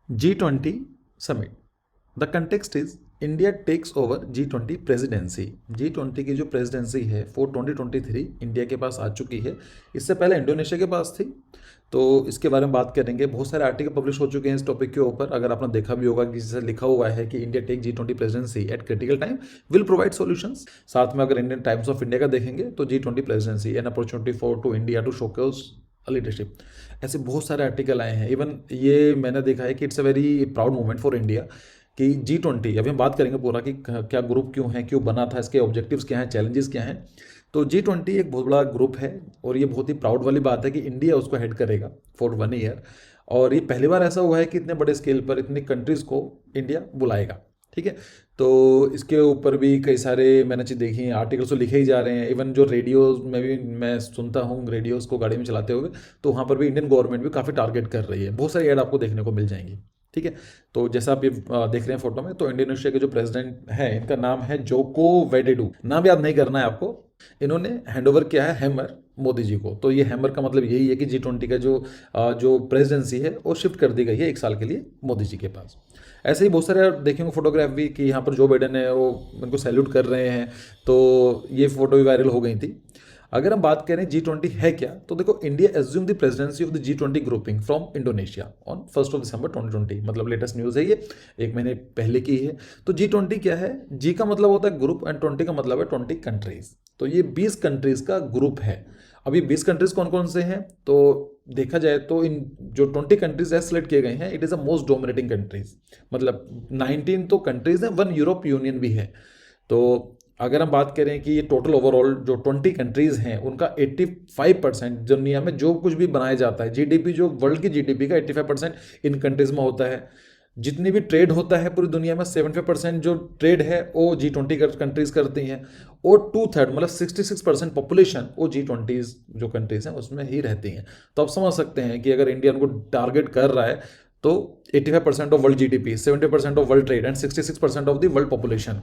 G20 summit. The context is India takes over G20 presidency. G20 की जो presidency है for 2023 India के पास आ चुकी है। इससे पहले इंडोनेशिया के पास थी। तो इसके बारे में बात करेंगे। बहुत सारे आर्टिकल पब्लिश हो चुके हैं इस टॉपिक के ऊपर। अगर आपने देखा भी होगा कि जिससे लिखा हुआ है कि India take G20 presidency at critical time will provide solutions. साथ में अगर इंडियन टाइम्स ऑफ इंडिया का देखेंगे तो G20 presidency an opportunity for to India to showcase leadership. ऐसे बहुत सारे आर्टिकल आए हैं। इवन ये मैंने देखा है कि it's a very proud moment for India कि G20 अभी हम बात करेंगे पूरा कि क्या ग्रुप क्यों है, क्यों बना था, इसके ऑब्जेक्टिव्स क्या हैं, चैलेंजेस क्या हैं। तो G20 एक बहुत बड़ा ग्रुप है और ये बहुत ही प्राउड वाली बात है कि इंडिया उसको हेड करेगा फॉर 1 ईयर। और ये पहली बार ऐसा हुआ है कि इतने बड़े स्केल पर इतनी कंट्रीज़ को इंडिया बुलाएगा। ठीक है। तो इसके ऊपर भी कई सारे मैंने चीज़ देखी हैं, आर्टिकल्स तो लिखे ही जा रहे हैं। इवन जो रेडियोज़ में भी मैं सुनता हूँ, रेडियोज़ को गाड़ी में चलाते हुए, तो वहाँ पर भी इंडियन गवर्नमेंट भी काफ़ी टारगेट कर रही है। बहुत सारी ऐड आपको देखने को मिल जाएंगी। ठीक है। तो जैसा आप ये देख रहे हैं फोटो में, तो इंडोनेशिया के जो प्रेसिडेंट है इनका नाम है जोको वेडेडू। नाम याद नहीं करना है आपको। इन्होंने हैंडओवर किया है हैमर मोदी जी को। तो ये हैमर का मतलब यही है कि G20 का जो प्रेसिडेंसी है वो शिफ्ट कर दी गई है 1 साल के लिए मोदी जी के पास। ऐसे ही बहुत सारे आप देखेंगे फोटोग्राफ भी कि यहाँ पर जो बाइडन है वो उनको सैल्यूट कर रहे हैं। तो ये फोटो भी वायरल हो गई थी। अगर हम बात करें G20 है क्या, तो देखो India assume the presidency of the G20 grouping from Indonesia on 1 दिसंबर 2020। मतलब लेटेस्ट न्यूज़ है ये, 1 महीने पहले की है। तो G20 क्या है? जी का मतलब होता है ग्रुप एंड 20 का मतलब है 20 कंट्रीज। तो ये 20 कंट्रीज का ग्रुप है। अभी 20 कंट्रीज कौन कौन से हैं? तो देखा जाए तो इन जो 20 कंट्रीज है सेलेक्ट किए गए हैं, it is a most dominating countries. मतलब 19 तो कंट्रीज हैं, 1 यूरोप यूनियन भी है। तो अगर हम बात करें कि ये टोटल ओवरऑल जो 20 कंट्रीज़ हैं उनका 85% दुनिया में जो कुछ भी बनाया जाता है, जीडीपी जो वर्ल्ड की जीडीपी का 85% इन कंट्रीज़ में होता है। जितनी भी ट्रेड होता है पूरी दुनिया में 75% जो ट्रेड है वो G20 कंट्रीज़ करती हैं। और 2/3 मतलब 66% पॉपुलेशन वो G20 जो कंट्रीज़ हैं उसमें ही रहती हैं। तो आप समझ सकते हैं कि अगर इंडिया उनको टारगेट कर रहा है तो 85% of world GDP, 70% of world trade and 66% of the world population.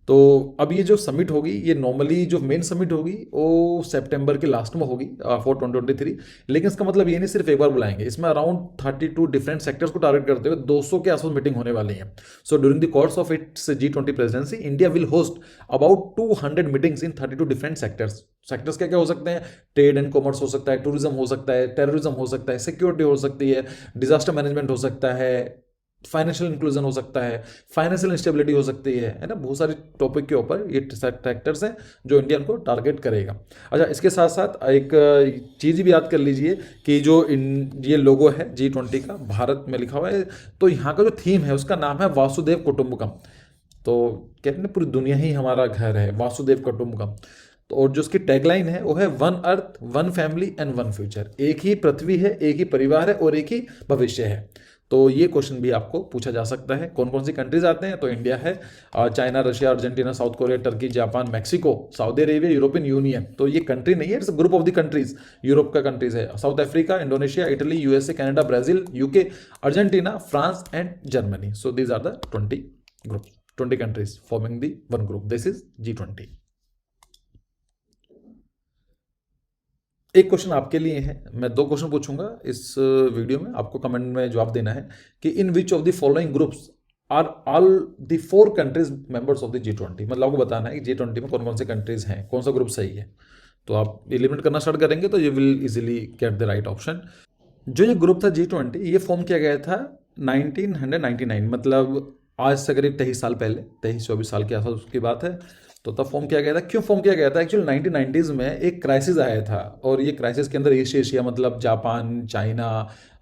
तो अब ये जो समिट होगी, ये नॉर्मली जो मेन समिट होगी वो सितंबर के लास्ट में होगी फॉर 2023। लेकिन इसका मतलब ये नहीं सिर्फ एक बार बुलाएंगे, इसमें अराउंड 32 डिफरेंट सेक्टर्स को टारगेट करते हुए 200 के आसपास मीटिंग होने वाली है। So during the course of its G20 presidency India will host about 200 meetings in 32 different sectors. Sectors क्या क्या हो सकते हैं? ट्रेड एंड कॉमर्स हो सकता है, टूरिज्म हो सकता है, टेररिज्म हो सकता है, सिक्योरिटी हो सकती है, डिजास्टर मैनेजमेंट हो सकता है, फाइनेंशियल इंक्लूजन हो सकता है, फाइनेंशियल इंस्टेबिलिटी हो सकती है ना। बहुत सारे टॉपिक के ऊपर ये फैक्टर्स हैं जो इंडियन को टारगेट करेगा। अच्छा, इसके साथ साथ एक चीज़ भी याद कर लीजिए कि ये लोगो है G20 का, भारत में लिखा हुआ है। तो यहाँ का जो थीम है उसका नाम है वासुदेव कुटुंबकम। तो कहते हैं पूरी दुनिया ही हमारा घर है, वासुदेव कुटुंबकम। तो और जो उसकी टैगलाइन है वो है one earth one family and one future. एक ही पृथ्वी है, एक ही परिवार है और एक ही भविष्य है। तो ये क्वेश्चन भी आपको पूछा जा सकता है। कौन कौन सी कंट्रीज आते हैं? तो इंडिया है, China, Russia, Argentina, South Korea, Turkey, Japan, Mexico, Saudi Arabia, European Union. तो ये कंट्री नहीं है, it's group of the countries. Europe का कंट्रीज है South Africa, Indonesia, Italy, USA, Canada, Brazil, UK, Argentina, France and Germany. So these are the 20 group, 20 countries forming the one group. This is G20। एक question आपके लिए है, मैं 2 question पूछूंगा इस video में, आपको कमेंट में जवाब देना है कि in which of the following groups are all the 4 countries members of the G20। मतलब आपको बताना है कि G20 में कौन कौन से कंट्रीज हैं, कौन सा ग्रुप सही है। तो आप एलिमिनेट करना स्टार्ट करेंगे तो you will easily get the right option. जो ये ग्रुप था G20, ये फॉर्म किया गया था 1999। मतलब आज से करीब 23 साल पहले, 23-24 साल के आसपास उसकी बात है। तो तब फॉर्म किया गया था। क्यों फॉर्म किया गया था? एक्चुअली 1990s में एक क्राइसिस आया था और ये क्राइसिस के अंदर ईस्ट एशिया मतलब जापान, चाइना,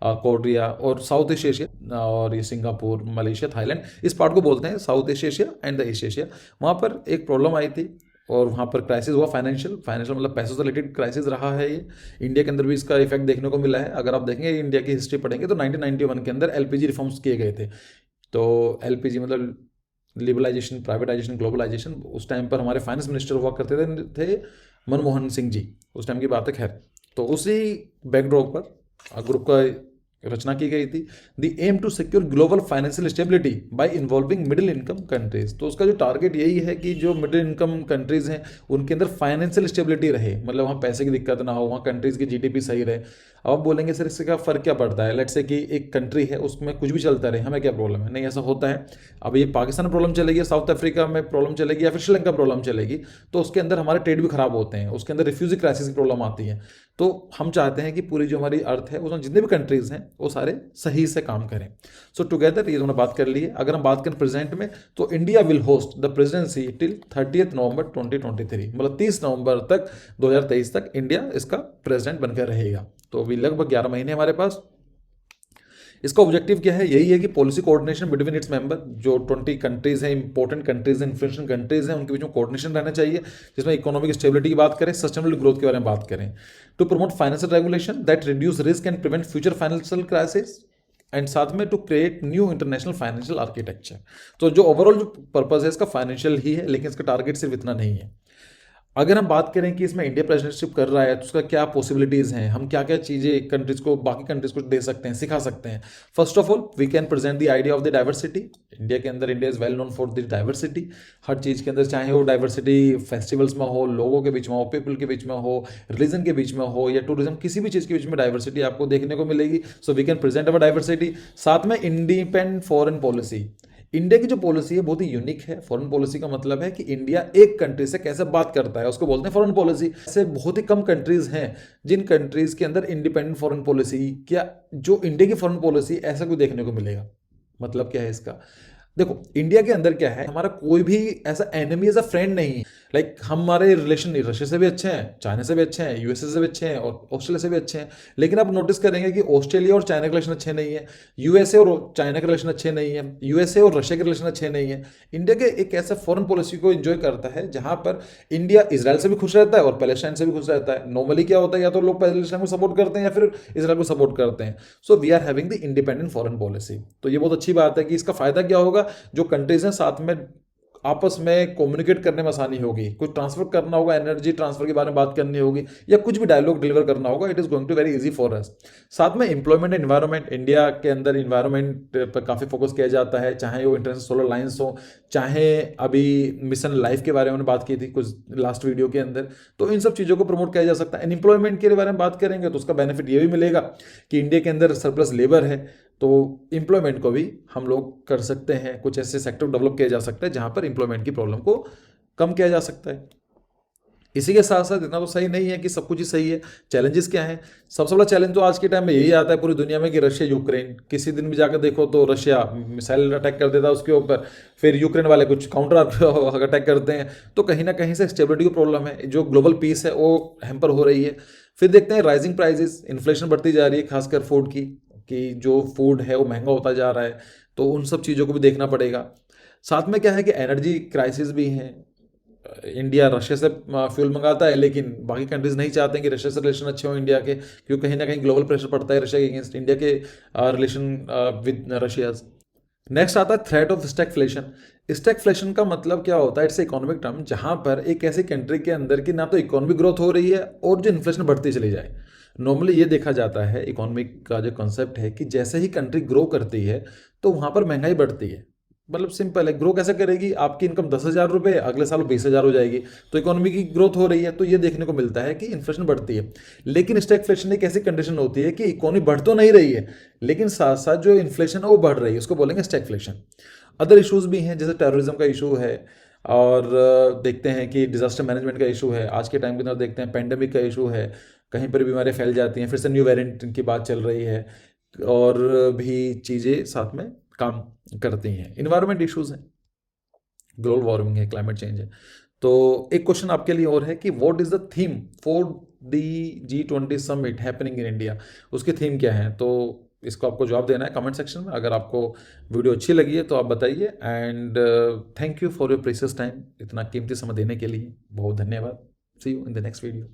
कोरिया और साउथ ईस्ट एशिया और ये सिंगापुर, मलेशिया, थाईलैंड, इस पार्ट को बोलते हैं south east Asia and the east Asia. वहाँ पर एक प्रॉब्लम आई थी और वहाँ पर क्राइसिस हुआ, फाइनेंशियल मतलब पैसों से रिलेटेड क्राइसिस रहा है ये। इंडिया के अंदर भी इसका इफेक्ट देखने को मिला है। अगर आप देखेंगे इंडिया की हिस्ट्री पढ़ेंगे तो 1991 के अंदर एलपीजी रिफॉर्म्स किए गए थे। तो एलपीजी मतलब लिबरलाइजेशन, प्राइवेटाइजेशन, ग्लोबलाइजेशन। उस टाइम पर हमारे फाइनेंस मिनिस्टर हुआ करते थे मनमोहन सिंह जी, उस टाइम की बात है। खैर, तो उसी बैकड्रॉप पर ग्रुप का रचना की गई थी। The aim to secure global financial stability by involving middle income countries. तो उसका जो टारगेट यही है कि जो मिडिल इनकम कंट्रीज हैं उनके अंदर फाइनेंशियल स्टेबिलिटी रहे, मतलब वहाँ पैसे की दिक्कत ना हो, वहाँ कंट्रीज की जीडीपी सही रहे। अब आप बोलेंगे सर इससे क्या फ़र्क क्या पड़ता है, लेट्स से कि एक कंट्री है उसमें कुछ भी चलता रहे, हमें क्या प्रॉब्लम है? नहीं, ऐसा होता है। अब ये पाकिस्तान में प्रॉब्लम चलेगी, साउथ अफ्रीका में प्रॉब्लम चलेगी, या फिर श्रीलंका प्रॉब्लम चलेगी, तो उसके अंदर हमारे ट्रेड भी खराब होते हैं, उसके अंदर रिफ्यूजी क्राइसिस की प्रॉब्लम आती है। तो हम चाहते हैं कि पूरी जो हमारी अर्थ है उसमें जितने भी कंट्रीज़ हैं वो सारे सही से काम करें। सो टुगेदर ये दोनों बात कर लिए। अगर हम बात करें प्रेजेंट में, तो India will host the presidency till 30 नवंबर 2023, मतलब 30 नवंबर तक 2023 तक इंडिया इसका प्रेसिडेंट बनकर रहेगा। तो अभी लगभग 11 महीने हमारे पास। इसका ऑब्जेक्टिव क्या है? यही है कि policy coordination between its member, जो 20 कंट्रीज हैं, इंपॉर्टेंट कंट्रीज हैं, इन्फ्लुएंशियल कंट्रीज हैं, उनके बीच में कोऑर्डिनेशन रहना चाहिए, जिसमें इकोनॉमिक स्टेबिलिटी की बात करें, सस्टेनेबल ग्रोथ के बारे में बात करें। To promote financial regulation that reduce risk and prevent future financial crisis, and साथ में to create new international financial architecture. तो जो ओवरऑल जो पर्पज है इसका फाइनेंशियल ही है, लेकिन इसका टारगेट सिर्फ इतना नहीं है। अगर हम बात करें कि इसमें इंडिया प्रेसिडेंटशिप कर रहा है तो उसका क्या पॉसिबिलिटीज़ हैं, हम क्या क्या चीज़ें कंट्रीज को, बाकी कंट्रीज को दे सकते हैं, सिखा सकते हैं। First of all we can present the idea of the diversity. India के अंदर, India is well known for the diversity. हर चीज़ के अंदर, चाहे वो डाइवर्सिटी फेस्टिवल्स में हो, लोगों के बीच में हो, पीपल के बीच में हो, रिलीजन के बीच में हो, या टूरिज्म, किसी भी चीज़ के बीच में डाइवर्सिटी आपको देखने को मिलेगी। So we can present our diversity. साथ में इंडिपेंडेंट फॉरेन पॉलिसी। इंडिया की जो पॉलिसी है बहुत ही यूनिक है। फॉरेन पॉलिसी का मतलब है कि इंडिया एक कंट्री से कैसे बात करता है, उसको बोलते हैं फॉरेन पॉलिसी। ऐसे बहुत ही कम कंट्रीज हैं जिन कंट्रीज के अंदर इंडिपेंडेंट फॉरेन पॉलिसी, क्या जो इंडिया की फॉरेन पॉलिसी, ऐसा कोई देखने को मिलेगा। मतलब क्या है इसका? देखो, इंडिया के अंदर क्या है, हमारा कोई भी ऐसा एनिमी एज अ फ्रेंड नहीं है। लाइक हमारे रिलेशन रशिया से भी अच्छे हैं, चाइना से भी अच्छे हैं, यूएसए से भी अच्छे हैं, और ऑस्ट्रेलिया से भी अच्छे हैं। लेकिन आप नोटिस करेंगे कि ऑस्ट्रेलिया और चाइना के रिलेशन अच्छे नहीं है, यूएसए और चाइना के रिलेशन अच्छे नहीं है, यूएसए और रशिया के रिलेशन अच्छे नहीं है। इंडिया के एक ऐसा फॉरेन पॉलिसी को एंजॉय करता है जहां पर इंडिया इसराइल से भी खुश रहता है और पैलेस्टाइन से भी खुश रहता है। नॉर्मली क्या होता है, या तो लोग पैलेस्टाइन को सपोर्ट करते हैं या फिर इसराइल को सपोर्ट करते हैं। So we are having the independent foreign policy. तो ये बहुत अच्छी बात है कि इसका फायदा क्या होगा, जो कंट्रीज हैं साथ में आपस में कम्युनिकेट करने में आसानी होगी, कुछ ट्रांसफर करना होगा, एनर्जी ट्रांसफर के बारे में बात करनी होगी, या कुछ भी डायलॉग डिलीवर करना होगा, it is going to very easy for us. साथ में एम्प्लॉयमेंट एंड एनवायरनमेंट, इंडिया के अंदर इन्वायरमेंट पर काफ़ी फोकस किया जाता है, चाहे वो इंटरनेशनल सोलर लाइन्स हो, चाहे अभी मिशन लाइफ के बारे में बात की थी कुछ लास्ट वीडियो के अंदर। तो इन सब चीज़ों को प्रमोट किया जा सकता है। एम्प्लॉयमेंट के बारे में बात करेंगे तो उसका बेनिफिट ये भी मिलेगा कि इंडिया के अंदर सरप्लस लेबर है, तो एम्प्लॉयमेंट को भी हम लोग कर सकते हैं, कुछ ऐसे सेक्टर डेवलप किया जा सकता है जहां पर एम्प्लॉयमेंट की प्रॉब्लम को कम किया जा सकता है। इसी के साथ साथ इतना तो सही नहीं है कि सब कुछ ही सही है। चैलेंजेस क्या हैं? सबसे बड़ा चैलेंज तो आज के टाइम में यही आता है पूरी दुनिया में कि रशिया यूक्रेन, किसी दिन भी जाकर देखो तो रशिया मिसाइल अटैक कर देता है उसके ऊपर, फिर यूक्रेन वाले कुछ काउंटर अटैक करते हैं। तो कहीं ना कहीं से स्टेबिलिटी की प्रॉब्लम है, जो ग्लोबल पीस है वो हैम्पर हो रही है। फिर देखते हैं राइजिंग प्राइजेस, इन्फ्लेशन बढ़ती जा रही है, खासकर फूड की, कि जो फूड है वो महंगा होता जा रहा है। तो उन सब चीज़ों को भी देखना पड़ेगा। साथ में क्या है कि एनर्जी क्राइसिस भी हैं। इंडिया रशिया से फ्यूल मंगाता है, लेकिन बाकी कंट्रीज नहीं चाहते हैं कि रशिया से रिलेशन अच्छे हों इंडिया के, क्योंकि कहीं ना कहीं ग्लोबल प्रेशर पड़ता है रशिया के अगेंस्ट इंडिया के रिलेशन विद रशिया। नेक्स्ट आता है थ्रेट ऑफ स्टैगफ्लेशन। स्टैगफ्लेशन का मतलब क्या होता है? इट्स इकोनॉमिक टर्म जहां पर एक ऐसी कंट्री के अंदर की ना तो इकोनॉमिक ग्रोथ हो रही है और जो इन्फ्लेशन बढ़ती चली जाए। नॉर्मली ये देखा जाता है, इकोनॉमिक का जो कॉन्सेप्ट है, कि जैसे ही कंट्री ग्रो करती है तो वहां पर महंगाई बढ़ती है। मतलब सिंपल है, ग्रो कैसे करेगी? आपकी इनकम 10,000 रुपये, अगले साल 20,000 हो जाएगी, तो इकोनॉमी की ग्रोथ हो रही है। तो ये देखने को मिलता है कि इन्फ्लेशन बढ़ती है। लेकिन स्टैगफ्लेशन एक ऐसी कंडीशन होती है कि इकोनॉमी बढ़ तो नहीं रही है, लेकिन साथ साथ जो इन्फ्लेशन है वो बढ़ रही है, उसको बोलेंगे स्टैगफ्लेशन। अदर इशूज़ भी हैं, जैसे टेररिज्म का इशू है, और देखते हैं कि डिजास्टर मैनेजमेंट का इशू है। आज के टाइम के अंदर देखते हैं पेंडेमिक का इशू है, कहीं पर बीमारियाँ फैल जाती हैं, फिर से न्यू वेरिएंट की बात चल रही है, और भी चीज़ें साथ में काम करती हैं। इन्वायरमेंट इश्यूज हैं, ग्लोबल वार्मिंग है, क्लाइमेट चेंज है। तो एक क्वेश्चन आपके लिए और है कि what is the theme for the G20 summit happening in India? उसकी थीम क्या है? तो इसको आपको जवाब देना है कमेंट सेक्शन में। अगर आपको वीडियो अच्छी लगी है तो आप बताइए, and thank you for your precious time. इतना कीमती समय देने के लिए बहुत धन्यवाद। See you in the next video.